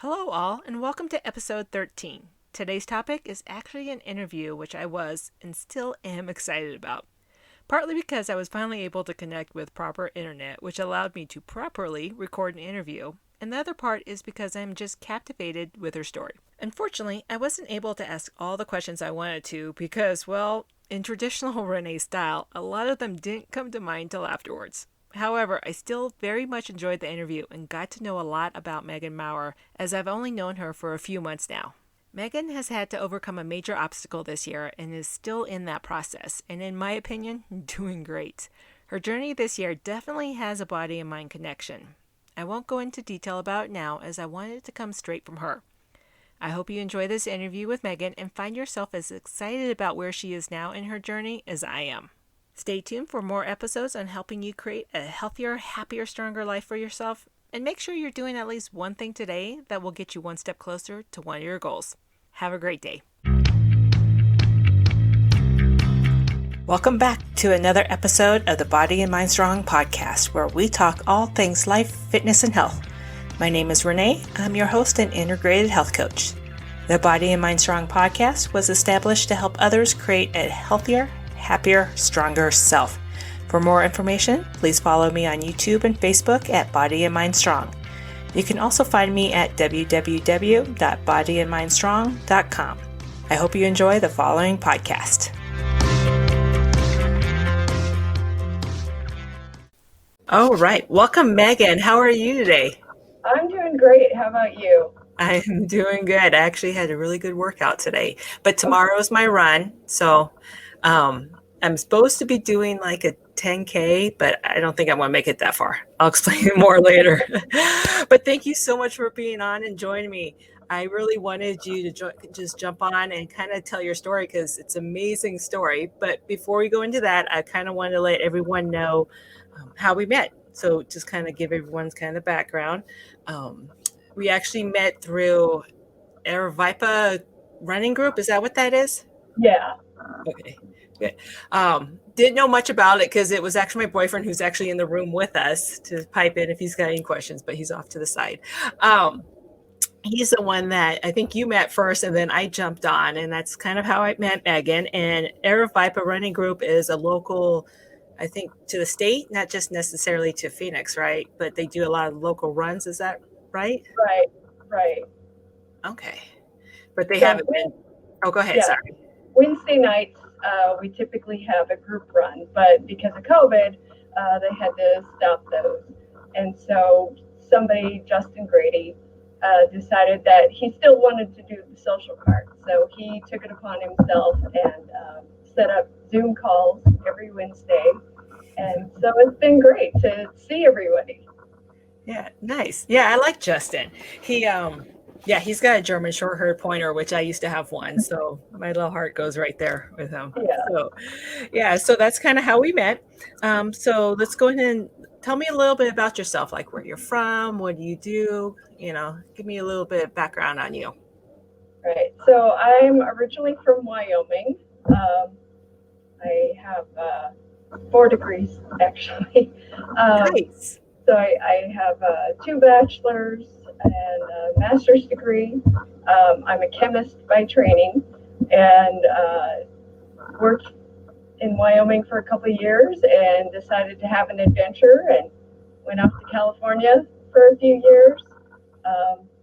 Hello, all, and welcome to episode 13. Today's topic is actually an interview which I was and still am excited about. Partly because I was finally able to connect with proper internet, which allowed me to properly record an interview, and the other part is because I'm just captivated with her story. Unfortunately, I wasn't able to ask all the questions I wanted to because, well, in traditional Renee style, a lot of them didn't come to mind till afterwards. However, I still very much enjoyed the interview and got to know a lot about Megan Maurer, as I've only known her for a few months now. Megan has had to overcome a major obstacle this year and is still in that process, and in my opinion, doing great. Her journey this year definitely has a body and mind connection. I won't go into detail about it now as I wanted it to come straight from her. I hope you enjoy this interview with Megan and find yourself as excited about where she is now in her journey as I am. Stay tuned for more episodes on helping you create a healthier, happier, stronger life for yourself. And make sure you're doing at least one thing today that will get you one step closer to one of your goals. Have a great day. Welcome back to another episode of the Body and Mind Strong podcast, where we talk all things life, fitness, and health. My name is Renee. I'm your host and integrated health coach. The Body and Mind Strong podcast was established to help others create a healthier, happier, stronger self. For more information, please follow me on YouTube and Facebook at Body and Mind Strong. You can also find me at www.bodyandmindstrong.com. I hope you enjoy the following podcast. All right. Welcome, Megan. How are you today? I'm doing great. How about you? I'm doing good. I actually had a really good workout today, but tomorrow's my run. So I'm supposed to be doing like a 10K, but I don't think I'm going to make it that far. I'll explain more later. But thank you so much for being on and joining me. I really wanted you to just jump on and kind of tell your story because it's an amazing story. But before we go into that, I kind of wanted to let everyone know how we met. So just kind of give everyone's kind of background. We actually met through Aravaipa running group. Is that what that is? Yeah. Okay, good. Didn't know much about it because it was actually my boyfriend who's actually in the room with us to pipe in if he's got any questions, but he's off to the side. He's the one that I think you met first, and then I jumped on, and that's kind of how I met Megan. And Aravaipa Running Group is a local, I think, to the state, not just necessarily to Phoenix, right? But they do a lot of local runs. Is that right? Right. Okay. But they So haven't been. Oh, go ahead. Yeah. Sorry. Wednesday nights, we typically have a group run, but because of COVID, they had to stop those. And so somebody, Justin Grady, decided that he still wanted to do the social part. So he took it upon himself and set up Zoom calls every Wednesday. And so it's been great to see everybody. Yeah, nice. Yeah, I like Justin. He's got a German short hair pointer, which I used to have one. So my little heart goes right there with him. So that's kind of how we met. So let's go ahead and tell me a little bit about yourself, like where you're from, what do you do? Give me a little bit of background on you. Right. So I'm originally from Wyoming. I have 4 degrees, actually. Nice. So I have 2 bachelor's and a master's degree. I'm a chemist by training and worked in Wyoming for a couple of years and decided to have an adventure and went off to California for a few years.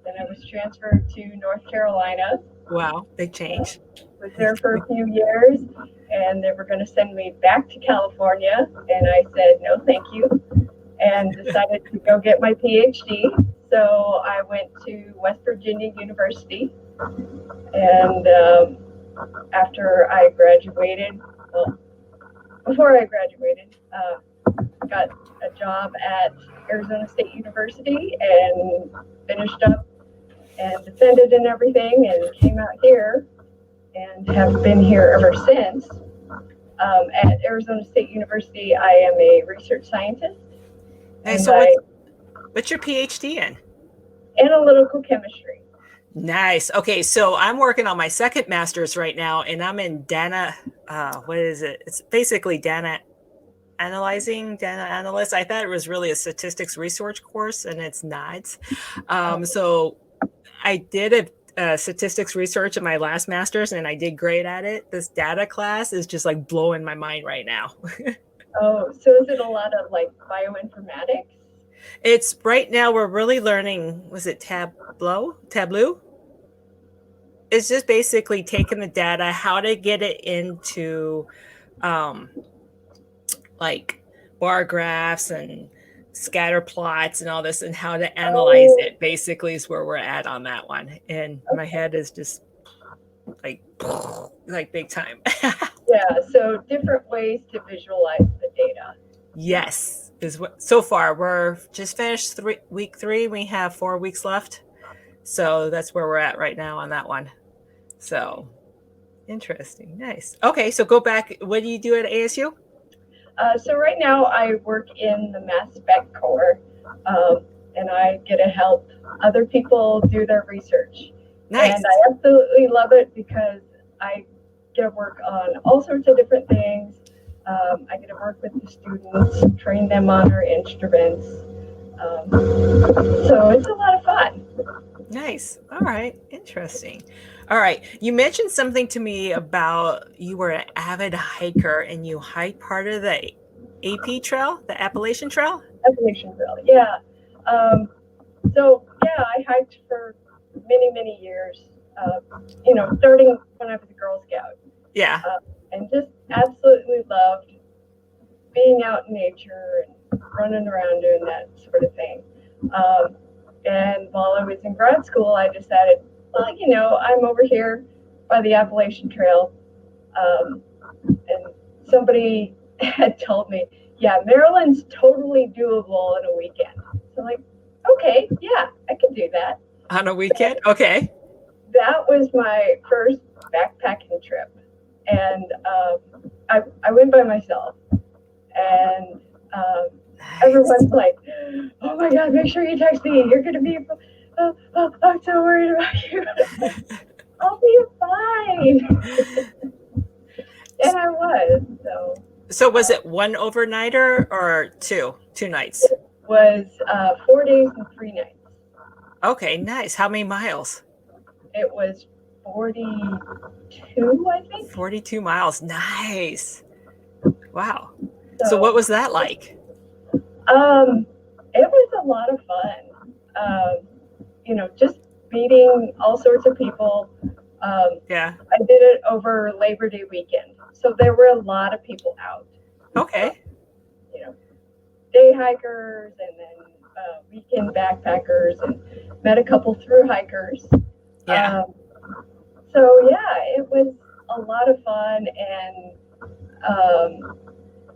Then I was transferred to North Carolina. Wow, big change. Was there for a few years, and they were going to send me back to California, and I said no, thank you, and decided to go get my PhD. So I went to West Virginia University, and after I graduated, before I graduated, got a job at Arizona State University and finished up and defended and everything and came out here and have been here ever since. At Arizona State University, I am a research scientist. And so what's your PhD in? Analytical chemistry. Nice. Okay, so I'm working on my second master's right now, and I'm in data. What is it? It's basically data analyst. I thought it was really a statistics research course, and it's not. So I did a statistics research in my last master's and I did great at it. This data class is just like blowing my mind right now. Oh, so is it a lot of like bioinformatics? It's right now we're really learning, was it Tableau? It's just basically taking the data, how to get it into um, like bar graphs and scatter plots and all this and how to analyze Oh, it basically is where we're at on that one. And my okay. head is just like like big time. Yeah, so different ways to visualize the data. Yes, is what so far we're just finished week 3. We have 4 weeks left. So that's where we're at right now on that one. So interesting. Nice. Okay, so go back. What do you do at ASU? So right now I work in the mass spec core, and I get to help other people do their research. And Nice. I absolutely love it because I get to work on all sorts of different things. I get to work with the students, train them on our instruments. So it's a lot of fun. Nice. All right. Interesting. All right. You mentioned something to me about you were an avid hiker and you hiked part of the AP trail, the Appalachian Trail. Appalachian Trail, yeah. Um, so yeah, I hiked for many years. Starting when I was a Girl Scout, Yeah. and just absolutely loved being out in nature and running around doing that sort of thing. And while I was in grad school, I decided, well, I'm over here by the Appalachian Trail, and somebody had told me, yeah, Maryland's totally doable in a weekend. So I'm like, okay, yeah, I can do that. On a So weekend. Okay. that was my first backpacking trip, and I went by myself, and Nice. everyone's like, "Oh my God, make sure you text me. You're gonna be, I'm so worried about you." I'll be fine, and I was. So So was it one overnighter or two? 2 nights. was 4 days and 3 nights. Okay, nice. How many miles? It was 42, I think. 42 miles. Nice. Wow. So what So was that like? um, it was a lot of fun. Just meeting all sorts of people. Yeah. I did it over Labor Day weekend, so there were a lot of people out. Uh, Okay. you know, Day hikers and then weekend backpackers, and met a couple through hikers. Yeah. Um, so yeah, it was a lot of fun, and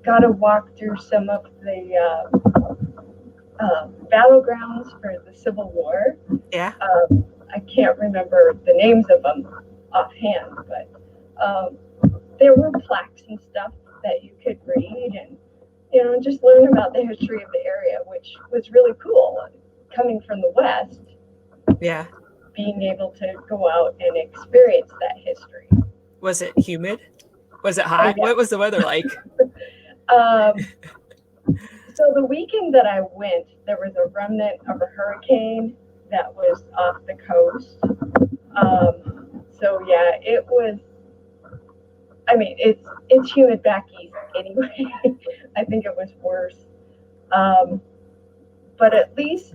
got to walk through some of the battlegrounds for the Civil War. Yeah. I can't remember the names of them offhand, but there were plaques and stuff that you could read, and just learn about the history of the area, which was really cool. Coming from the West, Yeah. being able to go out and experience that history. Was it humid? Was it Oh hot? yeah. What was the weather like? Um, so the weekend that I went, there was a remnant of a hurricane that was off the coast. So yeah, it was. I mean, it's humid back east anyway. I think it was worse. Um, but at least,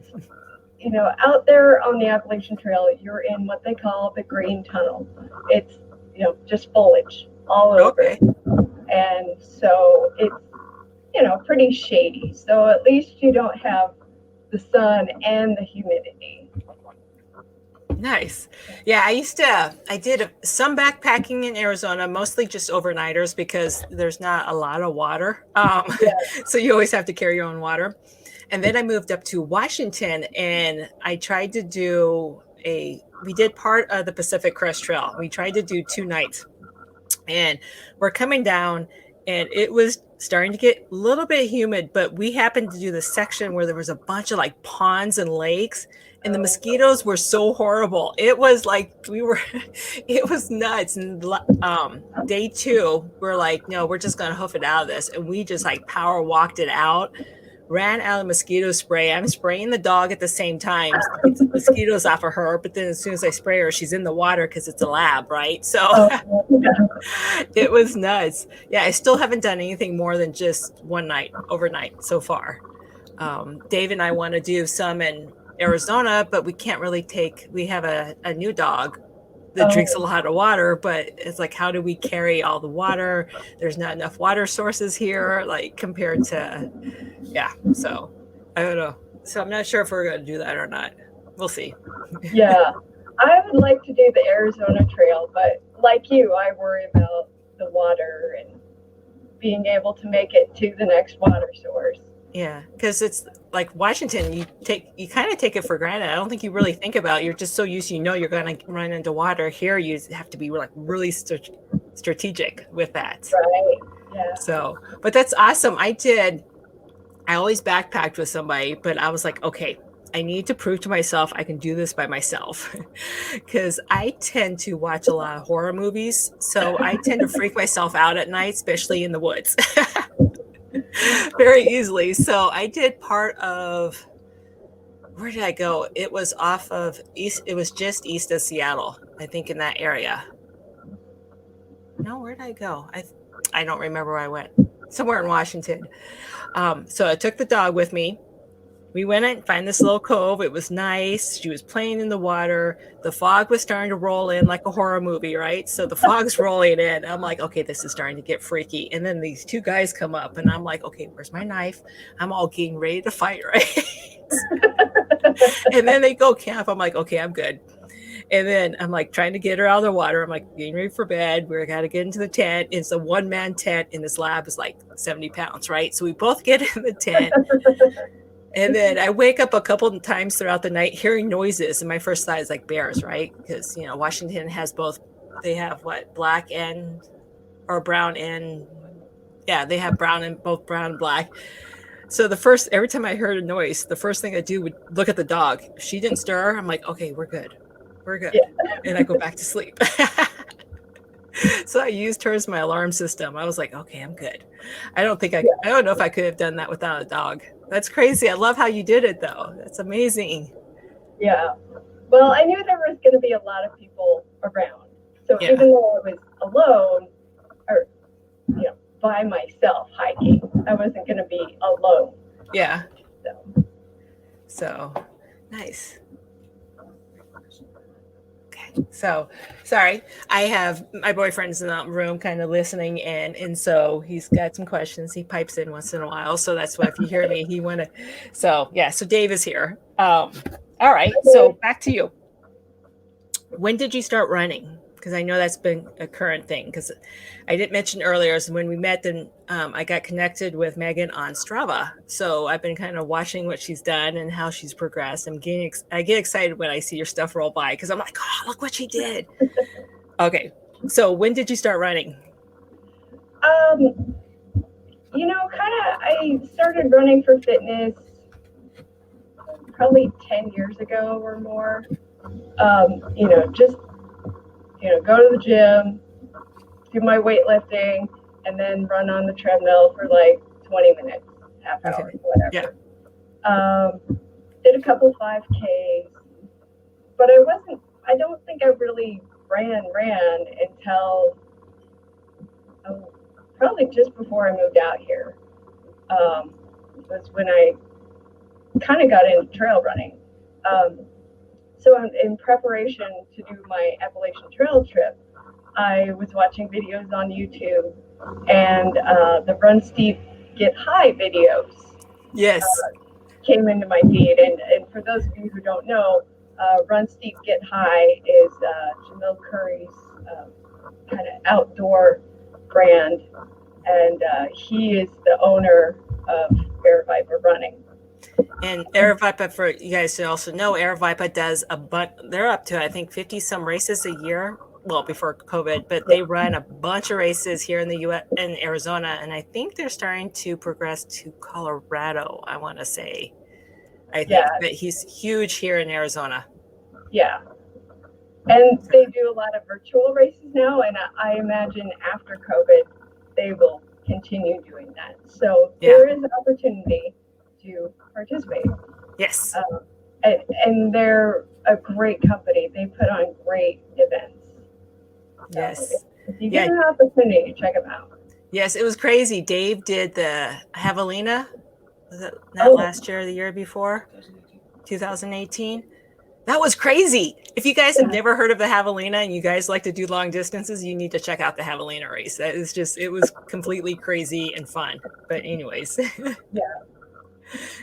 out there on the Appalachian Trail, you're in what they call the green tunnel. It's, just foliage all over. Okay. And so it's, pretty shady. So at least you don't have the sun and the humidity. Nice. Yeah, I did some backpacking in Arizona, mostly just overnighters because there's not a lot of water. Yeah. So you always have to carry your own water. And then I moved up to Washington and I tried to we did part of the Pacific Crest Trail. We tried to do 2 nights and we're coming down and it was starting to get a little bit humid, but we happened to do the section where there was a bunch of like ponds and lakes and the Oh, mosquitoes were so horrible. It was like it was nuts. And day 2 we're like, no, we're just gonna hoof it out of this, and we just like power walked it out. ran out of mosquito spray. I'm spraying the dog at the same time to keep the mosquitoes off of her. But then as soon as I spray her, she's in the water because it's a lab, right? So Oh, it was nuts. Yeah, I still haven't done anything more than just one night, overnight so far. Dave and I want to do some in Arizona, but we can't really we have a new dog that drinks a oh, lot of water, but it's like, how do we carry all the water? There's not enough water sources here, like compared to, yeah. So I don't know. So I'm not sure if we're going to do that or not. We'll see. yeah. I would like to do the Arizona Trail, but like you, I worry about the water and being able to make it to the next water source. Yeah, because it's like Washington, you kind of take it for granted. I don't think you really think about it. You're just so used to, you're going to run into water. Here, you have to be like really strategic with that. Right. Yeah. So, but that's awesome. I always backpacked with somebody, but I was like, okay, I need to prove to myself I can do this by myself because I tend to watch a lot of horror movies. So I tend to freak myself out at night, especially in the woods. Very easily. So I did part of, where did I go? It was off of it was just east of Seattle, I think, in that area. No, where did I go? I don't remember where I went. Somewhere in Washington. So I took the dog with me. We went and find this little cove. It was nice. She was playing in the water. The fog was starting to roll in like a horror movie, right? So the fog's rolling in. I'm like, okay, this is starting to get freaky. And then these two guys come up, and I'm like, okay, where's my knife? I'm all getting ready to fight, right? And then they go camp. I'm like, okay, I'm good. And then I'm like trying to get her out of the water. I'm like getting ready for bed. We're got to get into the tent. It's a one-man tent, and this lab is like 70 pounds, right? So we both get in the tent. And then I wake up a couple of times throughout the night hearing noises. And my first thought is like bears, right? Because, Washington has both, they have what, black and, or brown and, yeah, they have both brown and black. So every time I heard a noise, the first thing I do would look at the dog. If she didn't stir, I'm like, okay, we're good. We're good. Yeah. And I go back to sleep. So I used her as my alarm system. I was like, okay, I'm good. I don't know if I could have done that without a dog. That's crazy. I love how you did it, though. That's amazing. Yeah. Well, I knew there was going to be a lot of people around. So Yeah. even though I was alone or, by myself hiking, I wasn't going to be alone. Yeah. So nice. Okay. So sorry. I have my boyfriend's in the room kind of listening in, and so he's got some questions. He pipes in once in a while. So that's why if you hear me, so Dave is here. All right. So back to you. When did you start running? Because I know that's been a current thing. Because I didn't mention earlier, is when we met, then I got connected with Megan on Strava. So I've been kind of watching what she's done and how she's progressed. I get excited when I see your stuff roll by because I'm like, oh, look what she did. Okay, so when did you start running? I started running for fitness probably 10 years ago or more. Just go to the gym, do my weightlifting, and then run on the treadmill for like 20 minutes, half hour, whatever. Yeah. Did a couple 5Ks, but I don't think I really ran until probably just before I moved out here. Was when I kind of got into trail running. So in preparation to do my Appalachian Trail trip, I was watching videos on YouTube and the Run Steep, Get High videos. Yes. Came into my feed. And for those of you who don't know, Run Steep, Get High is Jamil Curry's kind of outdoor brand. And he is the owner of Air Viper Running. And Aravaipa, for you guys to also know, Aravaipa does they're up to, I think, 50 some races a year. Well, before COVID, but they run a bunch of races here in the U.S. in Arizona, and I think they're starting to progress to Colorado. I want to say, I think, but he's huge here in Arizona. Yeah, and they do a lot of virtual races now, and I imagine after COVID, they will continue doing that. So there is an opportunity to participate. Yes. And they're a great company. They put on great events. Yes. So if you get an opportunity, check them out. Yes, it was crazy. Dave did the Javelina. Was it not last year or the year before? 2018. That was crazy. If you guys have never heard of the Javelina and you guys like to do long distances, you need to check out the Javelina race. That is just, it was completely crazy and fun. But anyways. Yeah.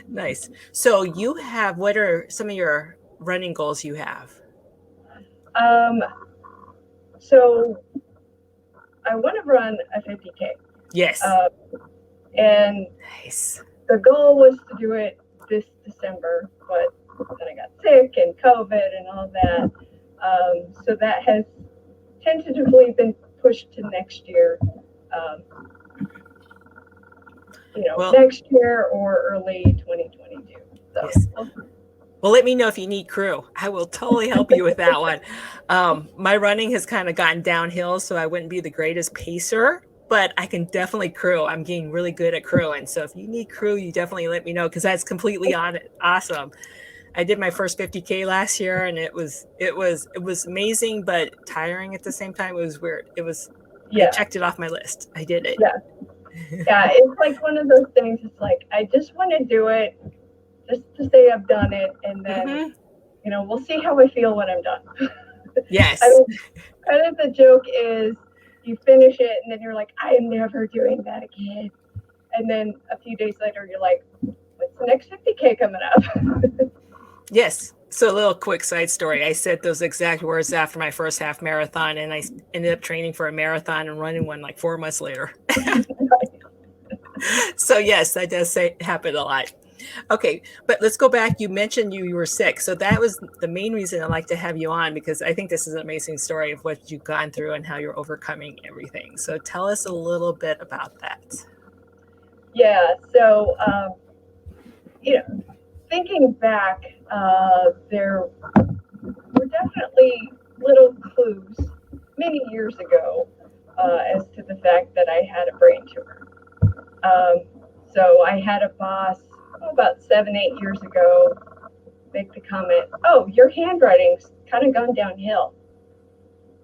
Nice. So you have, what are some of your running goals you have? So I want to run a 50K. Yes. And nice. The goal was to do it this December, but then I got sick and COVID and all that. So that has tentatively been pushed to next year. Next year or early 2022. So. Yes. Well, let me know if you need crew. I will totally help you with that one. My running has kind of gotten downhill, so I wouldn't be the greatest pacer, but I can definitely crew. I'm getting really good at crewing. So if you need crew, you definitely let me know, because that's completely awesome. I did my first 50K last year, and it was amazing, but tiring at the same time. It was weird. I checked it off my list. I did it. Yeah, it's like one of those things. It's like, I just want to do it just to say I've done it, and then we'll see how I feel when I'm done. Yes. Kind of the joke is you finish it and then you're like, I am never doing that again. And then a few days later, you're like, what's the next 50K coming up? Yes. So a little quick side story. I said those exact words after my first half marathon, and I ended up training for a marathon and running one like 4 months later. So yes, that does happen a lot. Okay, but let's go back. You mentioned you were sick. So that was the main reason I'd like to have you on, because I think this is an amazing story of what you've gone through and how you're overcoming everything. So tell us a little bit about that. Yeah, so, thinking back, there were definitely little clues many years ago as to the fact that I had a brain tumor. So I had a boss about 7-8 years ago make the comment, oh, your handwriting's kind of gone downhill.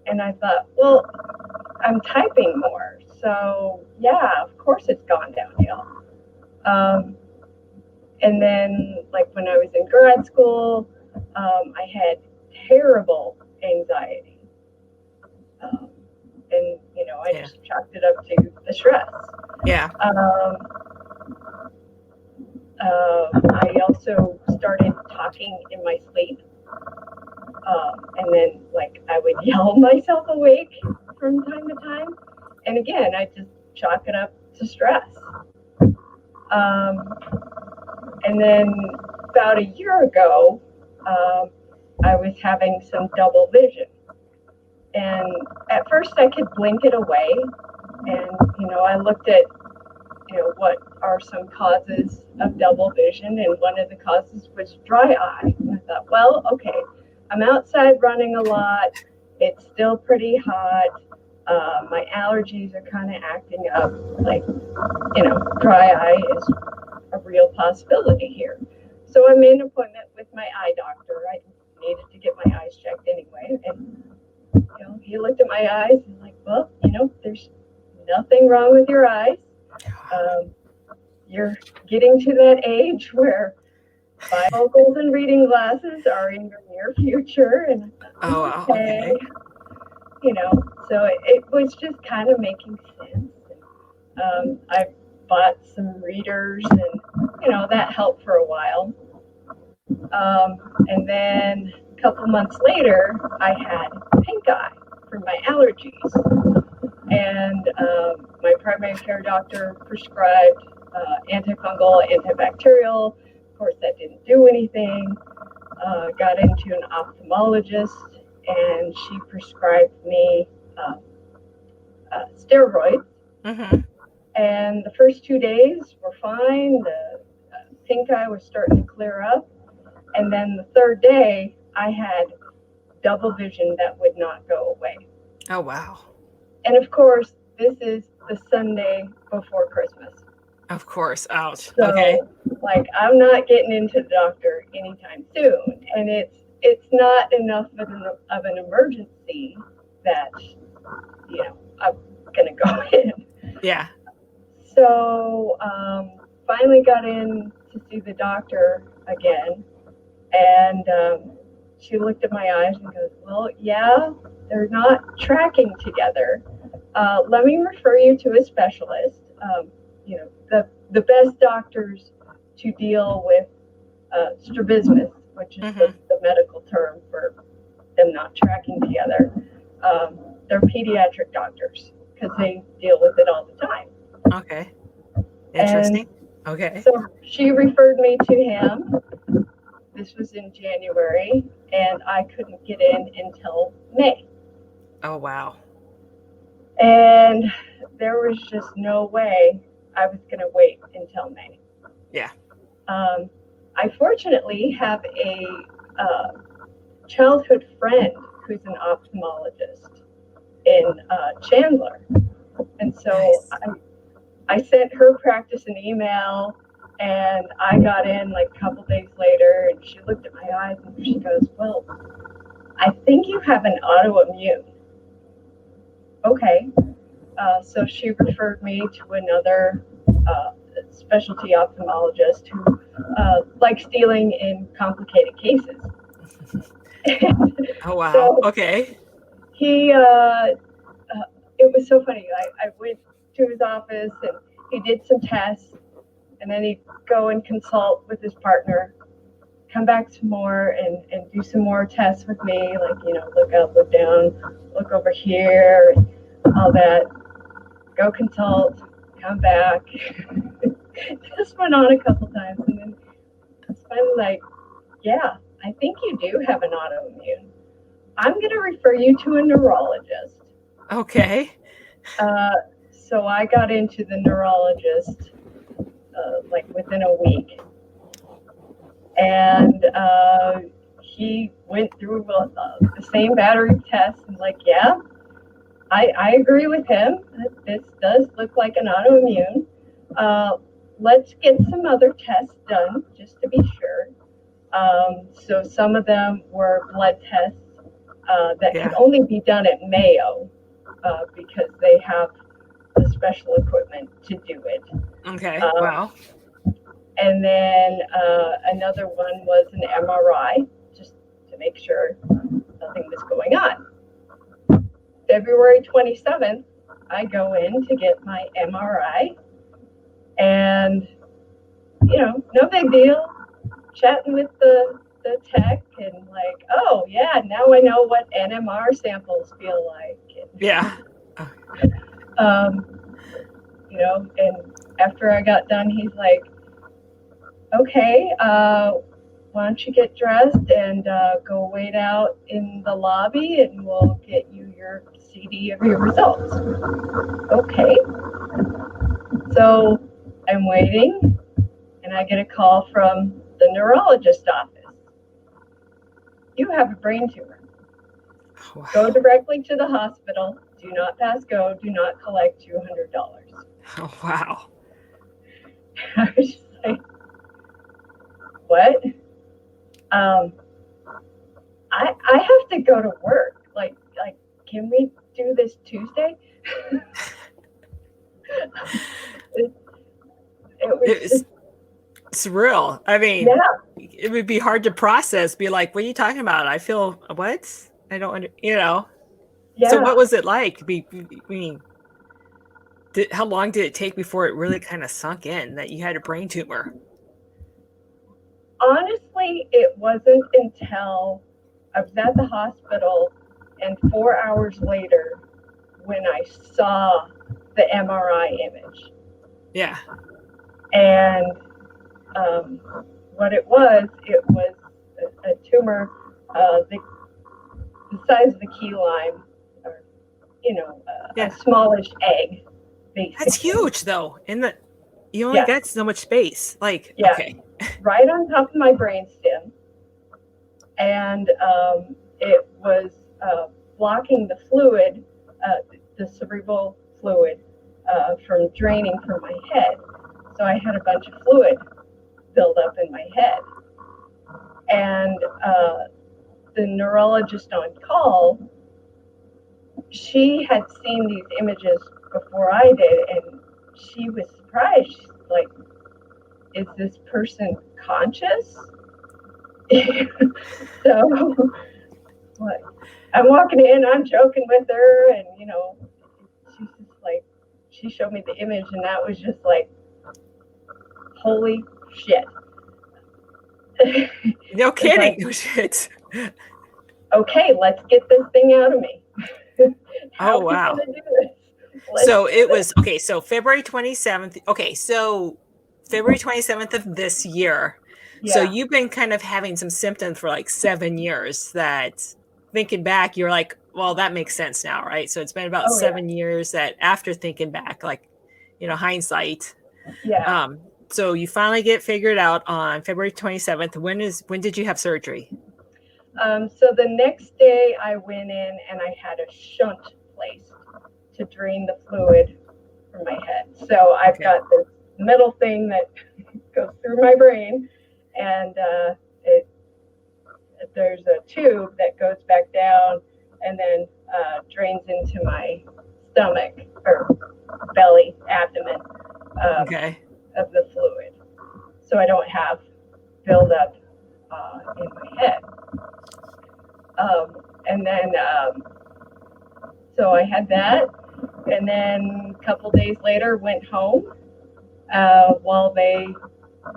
And I thought, well, I'm typing more. So yeah, of course it's gone downhill. And then like when I was in grad school, I had terrible anxiety. And, I just chalked it up to the stress. Yeah. I also started talking in my sleep. And then like I would yell myself awake from time to time. And again, I just chalk it up to stress. And then about a year ago, I was having some double vision. And at first I could blink it away. And, I looked at, what are some causes of double vision? And one of the causes was dry eye. And I thought, well, okay, I'm outside running a lot. It's still pretty hot. My allergies are kind of acting up. Like, dry eye is a real possibility here. So I made an appointment with my eye doctor. I needed to get my eyes checked anyway. And, he looked at my eyes and like, well, there's nothing wrong with your eyes. You're getting to that age where bifocals and reading glasses are in your near future. And okay. So it was just kind of making sense. I bought some readers and, that helped for a while. And then a couple months later, I had pink eye from my allergies. And my primary care doctor prescribed antifungal, antibacterial. Of course, that didn't do anything. Got into an ophthalmologist, and she prescribed me steroids. Mm-hmm. And the first 2 days were fine. The pink eye was starting to clear up. And then the third day, I had double vision that would not go away. Oh, wow. And of course, this is the Sunday before Christmas. Of course. Ouch. So okay. Like, I'm not getting into the doctor anytime soon, and it's not enough of an emergency that I'm gonna go in. Yeah. So finally got in to see the doctor again, and she looked at my eyes and goes, "Well, yeah, they're not tracking together. Let me refer you to a specialist. The best doctors to deal with strabismus, which is the medical term for them not tracking together. They're pediatric doctors because they deal with it all the time." Okay. And Interesting. Okay. so she referred me to him. This was in January, and I couldn't get in until May. Oh, wow. And there was just no way I was going to wait until May. Yeah. I fortunately have a childhood friend who's an ophthalmologist in Chandler. And so Nice. I sent her practice an email, and I got in like a couple days later, and she looked at my eyes and she goes, "Well, I think you have an autoimmune." Okay. So she referred me to another specialty ophthalmologist who likes dealing in complicated cases. Oh, wow. So Okay. he, it was so funny. I went to his office and he did some tests, and then he'd go and consult with his partner, come back some more and do some more tests with me, like, look up, look down, look over here, all that. Go consult, come back. This went on a couple times, and then it's finally like, yeah, I think you do have an autoimmune. I'm going to refer you to a neurologist. Okay. So I got into the neurologist like within a week, and he went through the same battery of tests and like, yeah, I agree with him. This does look like an autoimmune. Let's get some other tests done just to be sure. So some of them were blood tests that could only be done at Mayo because they have the special equipment to do it. Okay. Wow. And then another one was an MRI, just to make sure nothing was going on. February 27th, I go in to get my MRI, and, no big deal. Chatting with the tech, and like, oh, yeah, now I know what NMR samples feel like. And, Yeah. And after I got done, he's like, okay, why don't you get dressed and go wait out in the lobby, and we'll get you your CD of your results. Okay. So I'm waiting, and I get a call from the neurologist office. You have a brain tumor. Wow. Go directly to the hospital. Do not pass go. Do not collect $200. Oh, wow. I was just like, what? I have to go to work. Like, can we do this Tuesday? it was just surreal. I mean, yeah. It would be hard to process. Be like, what are you talking about? I feel what? I don't, Yeah. So what was it like? How long did it take before it really kind of sunk in that you had a brain tumor? Honestly, it wasn't until I was at the hospital, and 4 hours later when I saw the MRI image. Yeah. And what it was a tumor the size of the key lime, or, a smallish egg, basically. That's huge, though. You only got so much space. Like, okay. Right on top of my brainstem. And it was blocking the fluid, the cerebral fluid, from draining from my head. So I had a bunch of fluid buildup in my head. And the neurologist on call, she had seen these images before I did, and she was surprised. She's like, is this person conscious? So like, I'm walking in, I'm joking with her, and she's just like, she showed me the image, and that was just like, holy shit. No kidding. Like, No shit. okay, let's get this thing out of me. How Oh, are we wow. gonna do this? So it was, okay, so February 27th. Okay, so February 27th of this year. So Yeah. you've been kind of having some symptoms for like 7 years that, thinking back, you're like, well, that makes sense now, right? So it's been about Oh yeah. 7 years that after thinking back, like, hindsight. Yeah. So you finally get figured out on February 27th. When did you have surgery? So the next day I went in and I had a shunt placed to drain the fluid from my head. So I've Okay. got this metal thing that goes through my brain, and there's a tube that goes back down and then drains into my stomach or belly, abdomen Okay. of the fluid. So I don't have buildup in my head. And then, so I had that. And then a couple days later, went home while they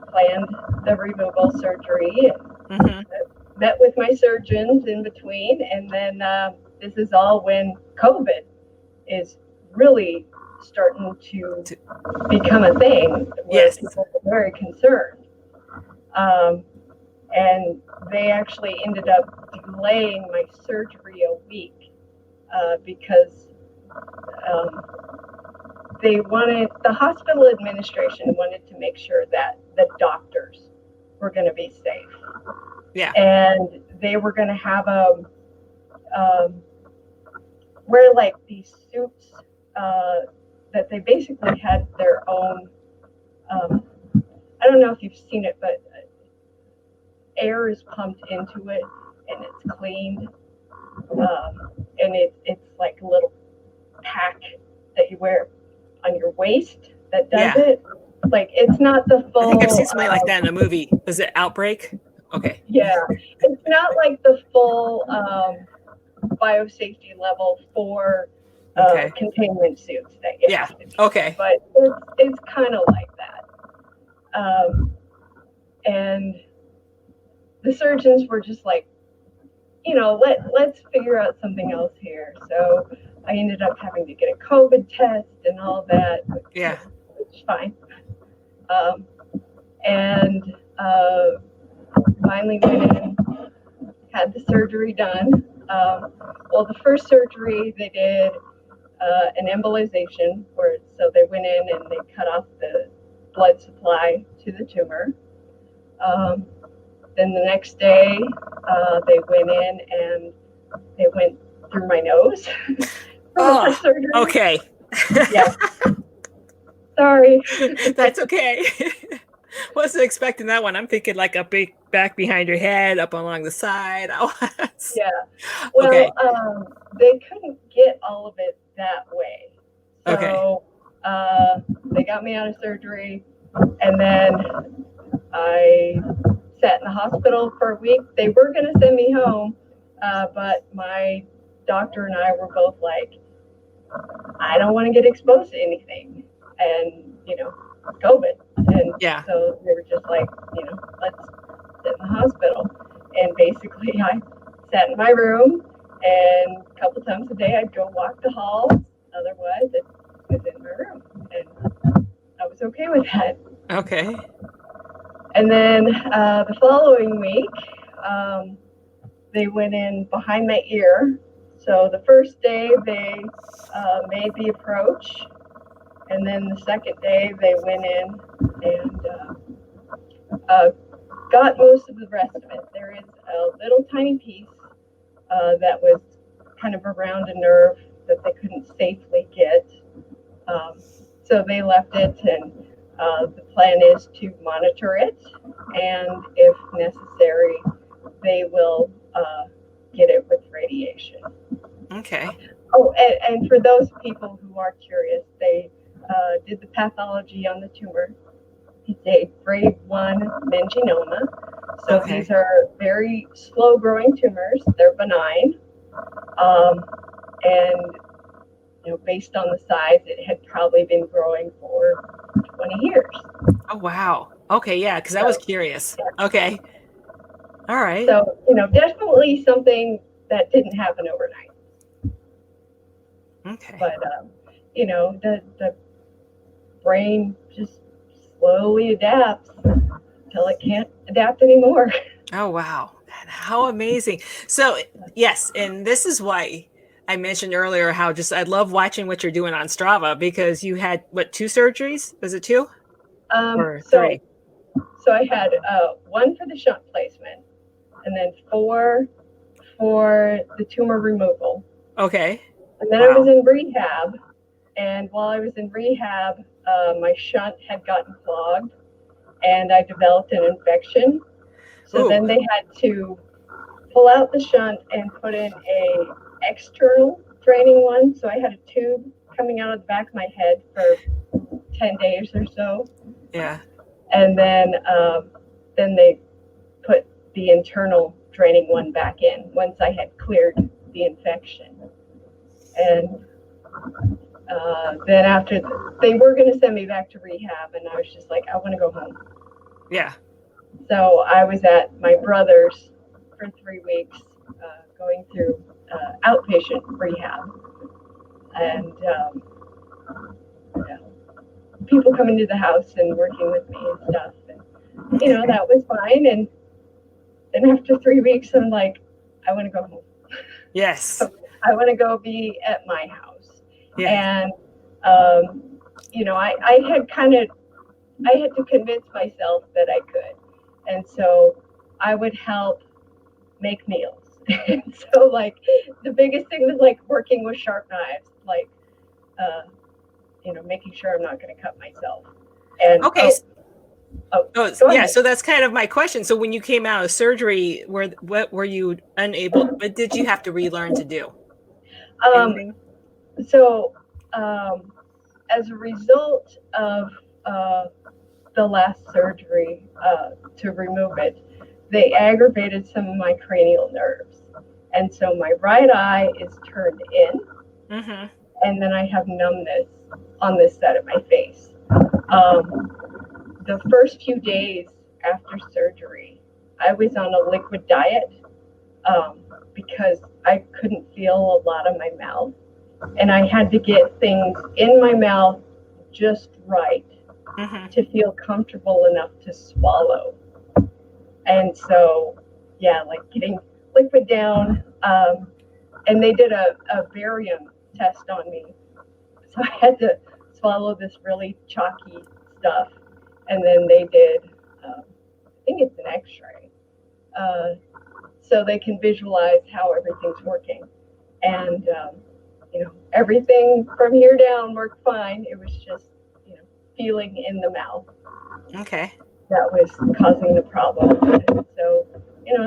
planned the removal surgery. Mm-hmm. Met with my surgeons in between. And then this is all when COVID is really starting to become a thing where Yes. people are very concerned. And they actually ended up delaying my surgery a week because the hospital administration wanted to make sure that the doctors were going to be safe. Yeah. And they were going to have wear like these suits that they basically had their own, I don't know if you've seen it, but air is pumped into it and it's cleaned. And it's like a little pack that you wear on your waist that does it. Like, it's not the full. I think I've seen something like that in a movie. Was it Outbreak? Okay. Yeah, it's not like the full biosafety level for containment suits that you have to be. Okay. But it's kind of like that. And the surgeons were just like, let's figure out something else here. So I ended up having to get a COVID test and all that. Yeah. Which is fine. And finally went in, had the surgery done. Well, the first surgery they did an embolization, so they went in and they cut off the blood supply to the tumor. Then the next day, they went in and they went through my nose for the first surgery. Okay. Yeah. Sorry. That's okay. Wasn't expecting that one. I'm thinking like a big back behind your head, up along the side. Yeah. Well, okay. They couldn't get all of it that way. So they got me out of surgery, and then I sat in the hospital for a week. They were going to send me home, but my doctor and I were both like, I don't want to get exposed to anything. And, COVID. And so they were just like, let's sit in the hospital. And basically I sat in my room, and a couple times a day I'd go walk the halls. Otherwise, it was in my room. And I was okay with that. Okay. And then the following week, they went in behind my ear. So the first day they made the approach, and then the second day they went in and got most of the rest of it. There is a little tiny piece that was kind of around a nerve that they couldn't safely get. So they left it, and The plan is to monitor it, and if necessary, they will get it with radiation. Okay. Oh, and for those people who are curious, they did the pathology on the tumor. It's a grade 1 meningioma. So Okay. these are very slow growing tumors. They're benign. And based on the size, it had probably been growing for 20 years. Oh, wow. Okay, yeah, because I was So, curious. yeah. Okay. All right. So, definitely something that didn't happen overnight. Okay. But, the brain just slowly adapts until it can't adapt anymore. Oh, wow. How amazing. So, yes, and this is why I mentioned earlier how just I love watching what you're doing on Strava because you had what, 2 surgeries? Was it 2 or So 3? I had 1 for the shunt placement, and then 4 for the tumor removal. Okay. And then I was Wow. in rehab, and while I was in rehab, my shunt had gotten clogged, and I developed an infection. So Ooh. then they had to pull out the shunt and put in a external draining one. So I had a tube coming out of the back of my head for 10 days or so. Yeah. And then they put the internal draining one back in once I had cleared the infection. And then after they were going to send me back to rehab, and I was just like, I want to go home. Yeah. So I was at my brother's for 3 weeks, going through outpatient rehab, and people coming to the house and working with me and stuff. And, that was fine. And then after 3 weeks, I'm like, I want to go home. Yes. I want to go be at my house. Yeah. And, I had to convince myself that I could. And so I would help make meals. And so, like, the biggest thing was, like, working with sharp knives, like, making sure I'm not going to cut myself. And, Okay. Oh, go yeah. ahead. So that's kind of my question. So when you came out of surgery, what were you unable? What did you have to relearn to do? Um, Anything? so, as a result of the last surgery to remove it, they aggravated some of my cranial nerves. And so my right eye is turned in, Mm-hmm. and then I have numbness on this side of my face. The first few days after surgery, I was on a liquid diet because I couldn't feel a lot of my mouth. And I had to get things in my mouth just right Mm-hmm. to feel comfortable enough to swallow. And so, yeah, like getting liquid down. And they did a barium test on me. So I had to swallow this really chalky stuff. And then they did, I think it's an x-ray. So they can visualize how everything's working. And, everything from here down worked fine. It was just, feeling in the mouth Okay. that was causing the problem. So,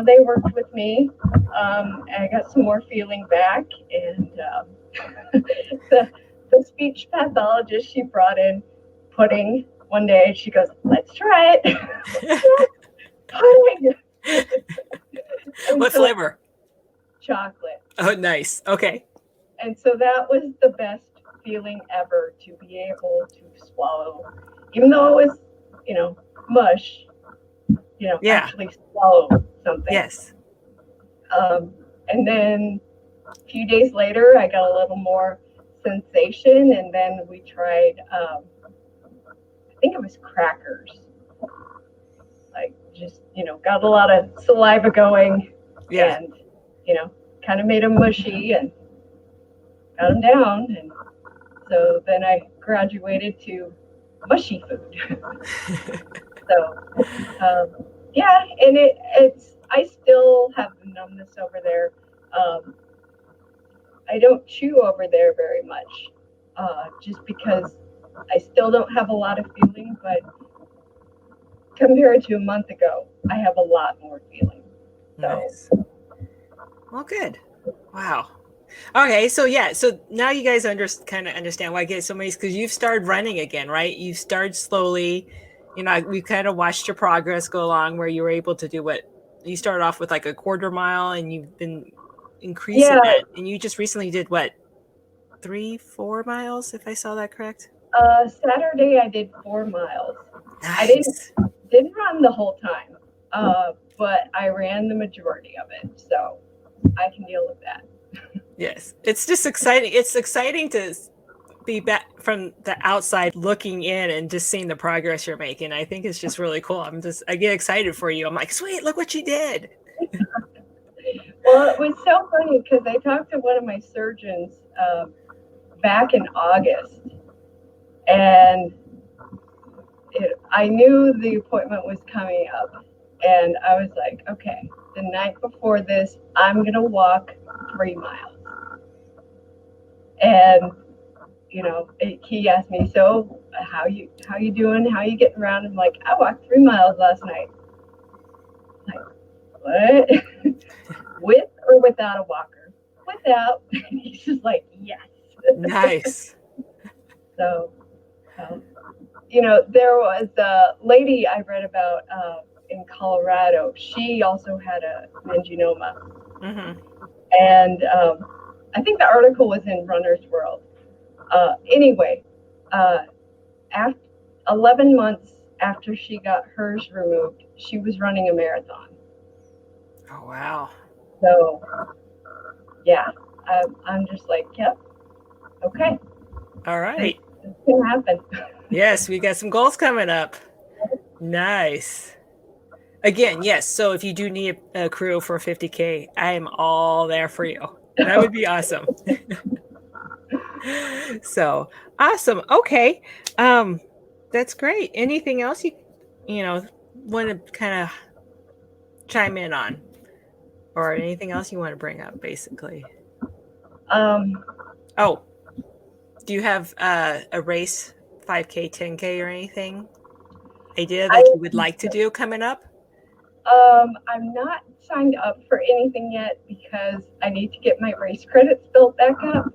they worked with me. I got some more feeling back, and the speech pathologist, she brought in pudding one day. She goes, "Let's try it." Pudding. And What so flavor? chocolate. Oh, nice. Okay. And so that was the best feeling ever, to be able to swallow, even though it was, mush, Yeah. actually swallow something. Yes. And then a few days later, I got a little more sensation, and then we tried, I think it was crackers. Like, just, got a lot of saliva going, Yeah. and, kind of made them mushy and got them down. And so then I graduated to mushy food. So, yeah, and I still have the numbness over there. I don't chew over there very much, just because I still don't have a lot of feeling, but compared to a month ago, I have a lot more feeling. So, Nice. Well, good. Wow. Okay, so yeah, so now you guys kind of understand why I get so many, because you've started running again, right? You've started slowly. We kind of watched your progress go along, where you were able to do what you started off with, like a quarter mile, and you've been increasing yeah, that. And you just recently did what, 3, 4 miles, if I saw that correct? Saturday I did 4 miles. I Nice. didn't run the whole time, but I ran the majority of it, so I can deal with that. Yes, it's just exciting. It's exciting to be back from the outside looking in and just seeing the progress you're making. I think it's just really cool. I get excited for you. I'm like, sweet, look what you did. Well, it was so funny because I talked to one of my surgeons back in August, and I knew the appointment was coming up, and I was like, okay, the night before this, I'm gonna walk 3 miles. And he asked me, so how you doing? How you getting around? I'm like, I walked 3 miles last night. Like, what? With or without a walker? Without. He's just like, yes. Nice. So, there was a lady I read about in Colorado. She also had a meningioma. Mm-hmm. And I think the article was in Runner's World. Anyway, after 11 months after she got hers removed, she was running a marathon. Oh, wow. So, yeah, I'm just like, yep, okay, All right. this can happen. Yes, we got some goals coming up. Nice. Again, yes. So if you do need a crew for 50K, I am all there for you. That would be awesome. So awesome. Okay. That's great. Anything else you know want to kind of chime in on, or anything else you want to bring up, basically? Um, Oh, do you have a race, 5K, 10K, or anything idea I that you would like to do coming up? I'm not signed up for anything yet because I need to get my race credits built back up.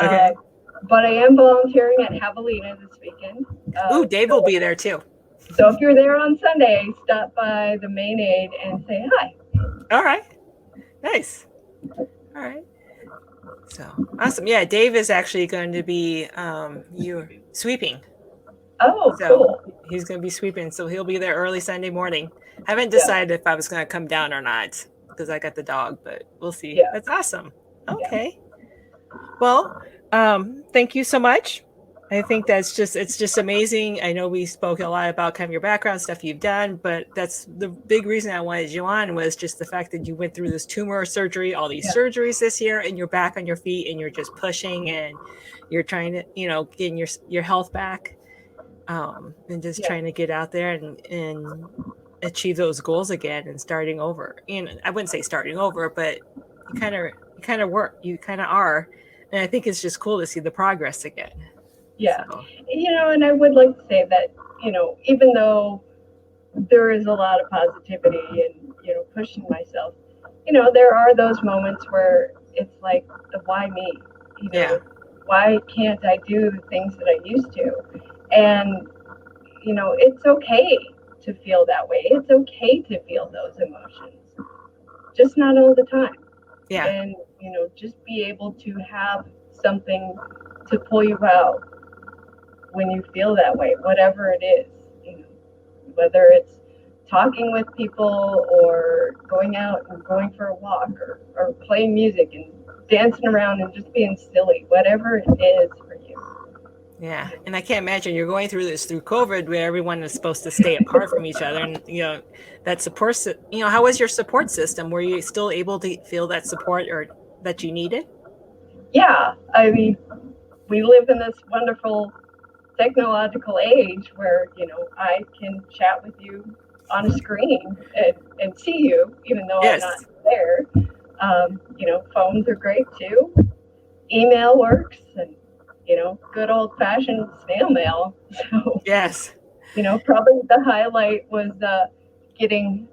Okay. But I am volunteering at Javelina this weekend. Ooh, Dave will be there too. So if you're there on Sunday, stop by the main aid and say hi. All right. Nice. All right. So awesome. Yeah, Dave is actually going to be you sweeping. Oh, So cool. he's going to be sweeping. So he'll be there early Sunday morning. Haven't Yeah, decided if I was going to come down or not because I got the dog, but we'll see. yeah, That's awesome. yeah, Okay. Well, thank you so much. I think it's just amazing. I know we spoke a lot about kind of your background, stuff you've done, but that's the big reason I wanted you on, was just the fact that you went through this tumor surgery, all these yeah, surgeries this year, and you're back on your feet and you're just pushing and you're trying to, getting your health back, and just yeah, trying to get out there and achieve those goals again and starting over. And I wouldn't say starting over, but you kind of are. And I think it's just cool to see the progress again. yeah. So, And I would like to say that, even though there is a lot of positivity and, pushing myself, there are those moments where it's like, the why me? yeah, Why can't I do the things that I used to? And, it's okay to feel that way. It's okay to feel those emotions, just not all the time. yeah, And, just be able to have something to pull you out when you feel that way, whatever it is, whether it's talking with people or going out and going for a walk or playing music and dancing around and just being silly, whatever it is for you. yeah. And I can't imagine you're going through this through COVID, where everyone is supposed to stay apart from each other. And, that support, how was your support system? Were you still able to feel that support or that you needed? Yeah, I mean, we live in this wonderful technological age where, I can chat with you on a screen and see you, even though I'm Yes. not there. Phones are great too. Email works, and good old fashioned snail mail. So, Yes. probably the highlight was getting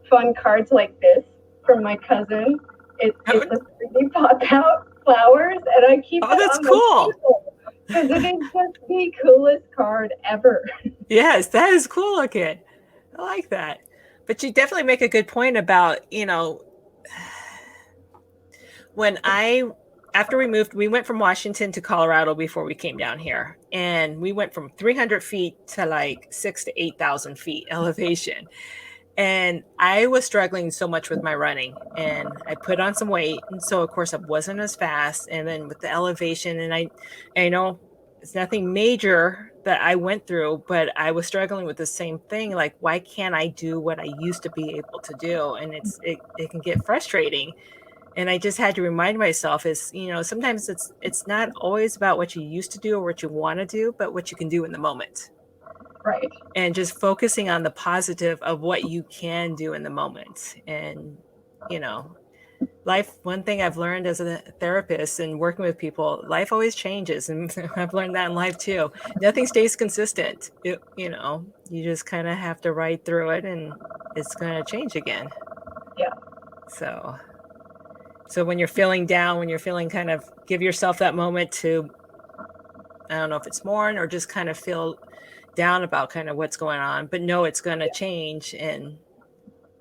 fun cards like this from my cousin. It's a 3D pop out flowers, and I keep Oh, it that's on my cool. table because it is just the coolest card ever. Yes, that is cool looking. I like that. But you definitely make a good point about, when after we moved, we went from Washington to Colorado before we came down here. And we went from 300 feet to like 6 to 8,000 feet elevation. And I was struggling so much with my running, and I put on some weight. And so, of course, I wasn't as fast. And then with the elevation, and I know it's nothing major that I went through, but I was struggling with the same thing. Like, why can't I do what I used to be able to do? And it can get frustrating. And I just had to remind myself is, sometimes it's not always about what you used to do or what you want to do, but what you can do in the moment. Right. And just focusing on the positive of what you can do in the moment. And, life, one thing I've learned as a therapist and working with people, life always changes. And I've learned that in life too. Nothing stays consistent. You just kind of have to ride through it, and it's going to change again. Yeah. So when you're feeling down, when you're feeling kind of, give yourself that moment to, I don't know if it's mourn or just kind of feel down about kind of what's going on, but know it's going to change and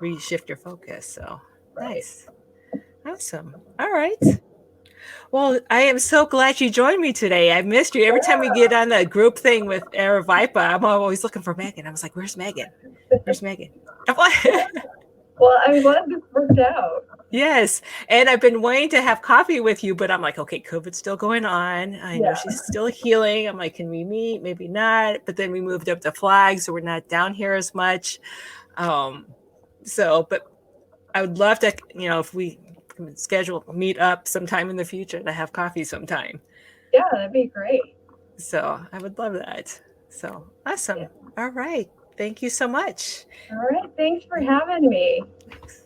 reshift your focus. So Right. nice. Awesome. All right. Well, I am so glad you joined me today. I've missed you. Every time we get on the group thing with Aravipa, I'm always looking for Megan. I was like, where's Megan? Where's Megan? Well, I'm glad this worked out. Yes. And I've been wanting to have coffee with you, but I'm like, okay, COVID's still going on. I know she's still healing. I'm like, can we meet? Maybe not. But then we moved up to Flag, so we're not down here as much. But I would love to, if we can schedule meet up sometime in the future to have coffee sometime. Yeah, that'd be great. So I would love that. So awesome. Yeah. All right. Thank you so much. All right. Thanks for having me. Thanks.